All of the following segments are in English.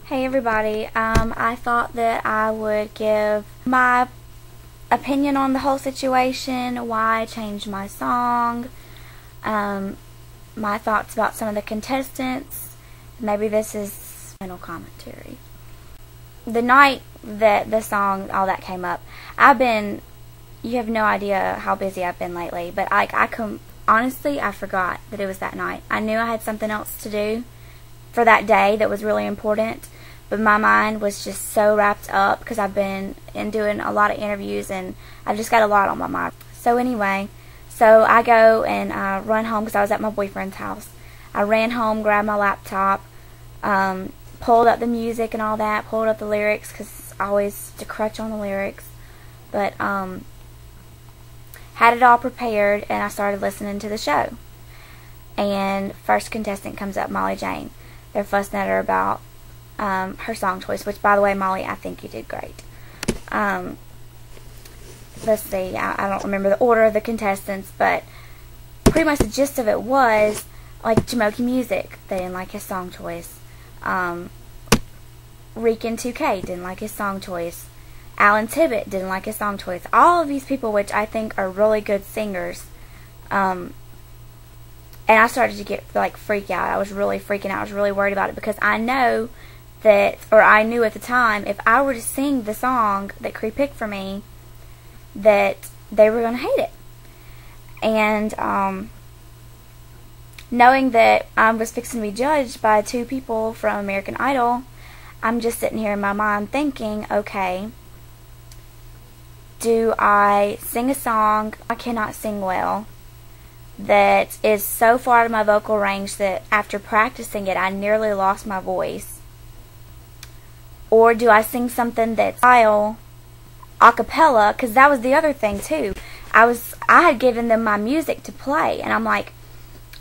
Hey everybody, I thought that I would give my opinion on the whole situation, why I changed my song, my thoughts about some of the contestants. Maybe this is final commentary. The night that the song, all that came up, you have no idea how busy I've been lately, but honestly, I forgot that it was that night. I knew I had something else to do for that day that was really important, but my mind was just so wrapped up because I've been doing a lot of interviews and I've just got a lot on my mind. So anyway, I go and run home because I was at my boyfriend's house. I ran home, grabbed my laptop, pulled up the music and all that, pulled up the lyrics because I always to crutch on the lyrics, but had it all prepared and I started listening to the show. And first contestant comes up, Molly Jane. They're fussing at her about her song choice, which, by the way, Molly, I think you did great. Let's see, I don't remember the order of the contestants, but pretty much the gist of it was, like, Jamoke Music, they didn't like his song choice. Reekin2k didn't like his song choice. Alan Tibbet didn't like his song choice. All of these people, which I think are really good singers, and I started to freak out. I was really freaking out. I was really worried about it because I knew at the time, if I were to sing the song that Cree picked for me, that they were going to hate it. And knowing that I was fixing to be judged by two people from American Idol, I'm just sitting here in my mind thinking, okay, do I sing a song I cannot sing well, that is so far out of my vocal range that after practicing it I nearly lost my voice? Or do I sing something that's style a cappella? Because that was the other thing too. I had given them my music to play, and I'm like,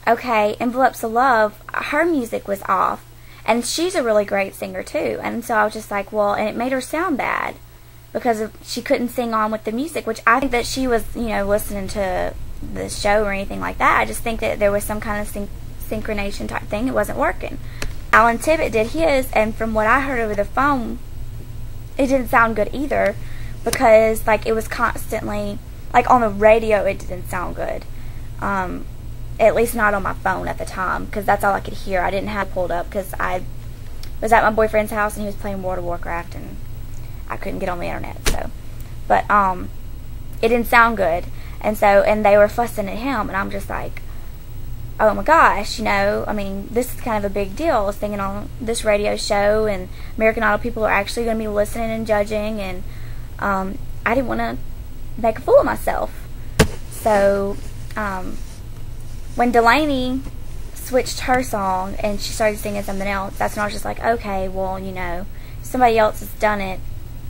okay, Envelopes of Love, her music was off, and she's a really great singer too. And so I was just like, well, and it made her sound bad because she couldn't sing on with the music, which I think that she was, listening to the show or anything like that. I just think that there was some kind of synchronization type thing. It wasn't working. Alan Tibbet did his, and from what I heard over the phone, it didn't sound good either because, it was constantly, on the radio it didn't sound good. At least not on my phone at the time because that's all I could hear. I didn't have it pulled up because I was at my boyfriend's house and he was playing World of Warcraft and I couldn't get on the internet. But it didn't sound good. And they were fussing at him, and I'm just like, oh my gosh, this is kind of a big deal, singing on this radio show, and American Idol people are actually going to be listening and judging, and I didn't want to make a fool of myself. So, when Delaney switched her song and she started singing something else, that's when I was just like, okay, well, if somebody else has done it,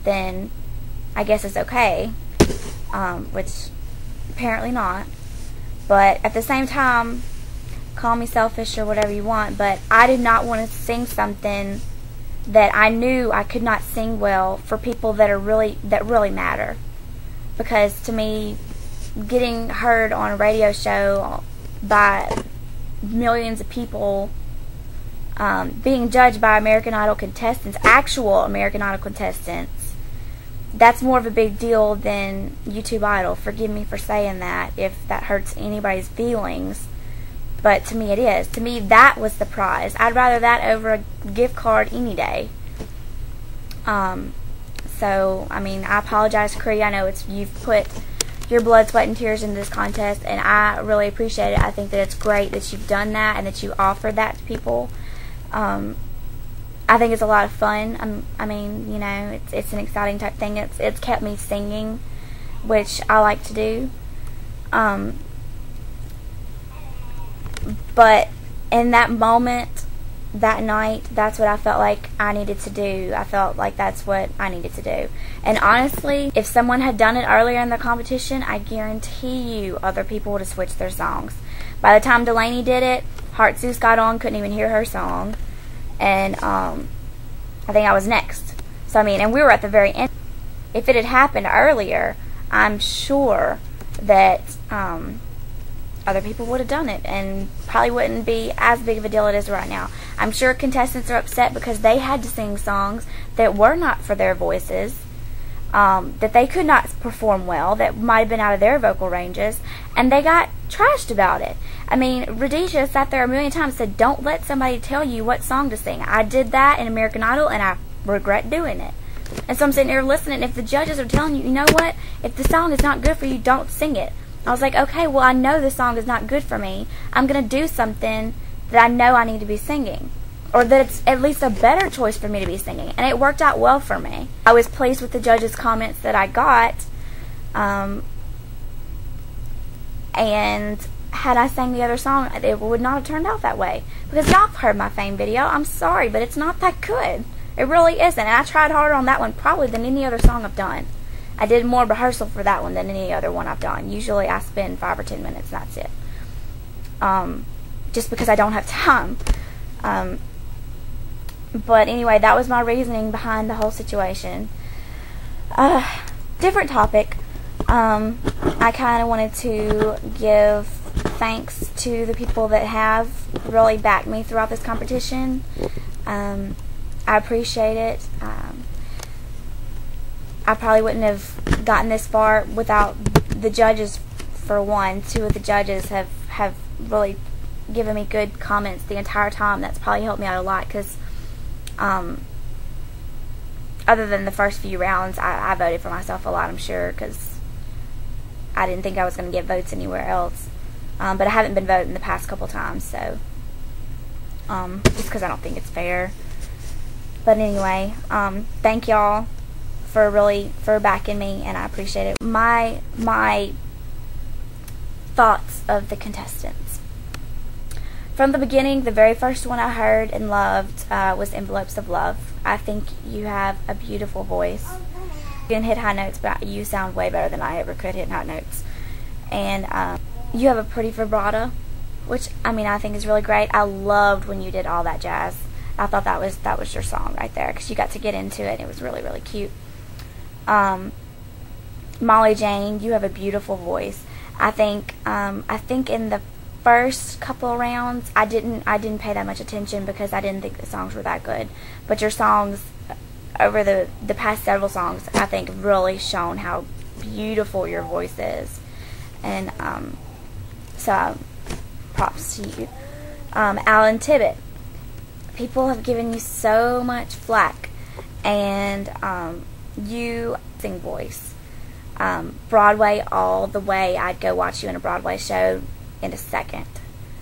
then I guess it's okay, which apparently not. But at the same time, call me selfish or whatever you want, but I did not want to sing something that I knew I could not sing well for people that really matter. Because to me, getting heard on a radio show by millions of people, being judged by American Idol contestants, actual American Idol contestants, that's more of a big deal than YouTube Idol. Forgive me for saying that if that hurts anybody's feelings, but to me it is. To me, that was the prize. I'd rather that over a gift card any day. So, I apologize, Cree. I know you've put your blood, sweat, and tears into this contest, and I really appreciate it. I think that it's great that you've done that and that you offered that to people. I think it's a lot of fun. It's an exciting type thing. It's kept me singing, which I like to do. But in that moment, that night, that's what I felt like I needed to do. I felt like that's what I needed to do. And honestly, if someone had done it earlier in the competition, I guarantee you other people would have switched their songs. By the time Delaney did it, Heart Zeus got on, couldn't even hear her song. And I think I was next. So, and we were at the very end. If it had happened earlier, I'm sure that other people would have done it and probably wouldn't be as big of a deal as it is right now. I'm sure contestants are upset because they had to sing songs that were not for their voices, that they could not perform well, that might have been out of their vocal ranges, and they got trashed about it. I mean, Rhodesia sat there a million times and said, don't let somebody tell you what song to sing. I did that in American Idol, and I regret doing it. And so I'm sitting there listening. If the judges are telling you, you know what, if the song is not good for you, don't sing it. I was like, okay, well, I know the song is not good for me. I'm going to do something that I know I need to be singing, or that it's at least a better choice for me to be singing. And it worked out well for me. I was pleased with the judges' comments that I got. And had I sang the other song, it would not have turned out that way. Because y'all have heard my Fame video. I'm sorry, but it's not that good. It really isn't. And I tried harder on that one probably than any other song I've done. I did more rehearsal for that one than any other one I've done. Usually I spend 5 or 10 minutes and that's it. Just because I don't have time. But anyway, that was my reasoning behind the whole situation. Different topic. I kind of wanted to give thanks to the people that have really backed me throughout this competition. I appreciate it. I probably wouldn't have gotten this far without the judges, for one. 2 of the judges have really given me good comments the entire time. That's probably helped me out a lot because other than the first few rounds, I voted for myself a lot, I'm sure, because I didn't think I was going to get votes anywhere else. But I haven't been voting the past couple times, so just because I don't think it's fair. But anyway, thank y'all for backing me, and I appreciate it. My thoughts of the contestants. From the beginning, the very first one I heard and loved was Envelopes of Love. I think you have a beautiful voice. You can hit high notes, but you sound way better than I ever could hit high notes. And you have a pretty vibrato, which, I mean, I think is really great. I loved when you did All That Jazz. I thought that was your song right there, because you got to get into it, and it was really, really cute. Molly Jane, you have a beautiful voice. I think in the first couple of rounds, I didn't pay that much attention because I didn't think the songs were that good. But your songs over the past several songs, I think, really shown how beautiful your voice is. And so props to you. Alan Tibbet, people have given you so much flack, and you sing voice. Broadway all the way. I'd go watch you in a Broadway show in a second.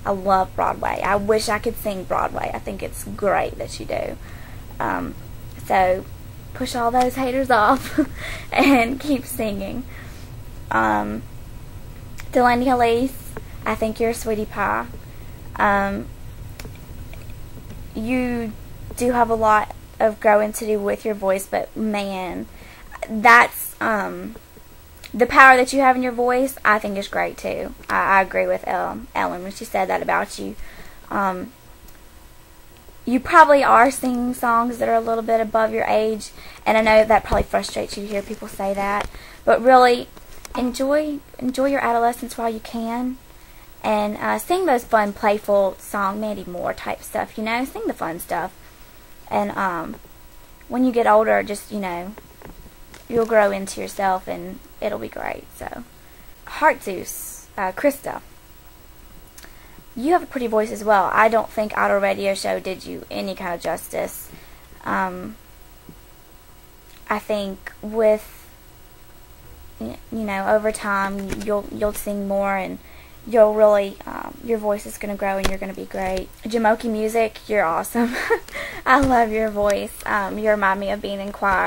I love Broadway. I wish I could sing Broadway. I think it's great that you do. So push all those haters off and keep singing. Delaney Elise, I think you're a sweetie pie. You do have a lot of growing to do with your voice, but man, that's the power that you have in your voice, I think, is great too. I agree with Ellen when she said that about you. You probably are singing songs that are a little bit above your age, and I know that probably frustrates you to hear people say that, but really enjoy your adolescence while you can, and sing those fun, playful song, Mandy Moore type stuff, you know, sing the fun stuff. And when you get older, just, you know, you'll grow into yourself and it'll be great. So, Heart Zeus, Krista, you have a pretty voice as well. I don't think Idol Radio Show did you any kind of justice. I think with, you know, over time you'll sing more, and you'll really your voice is going to grow and you're going to be great. Jamoki Music, you're awesome. I love your voice. You remind me of being in choir.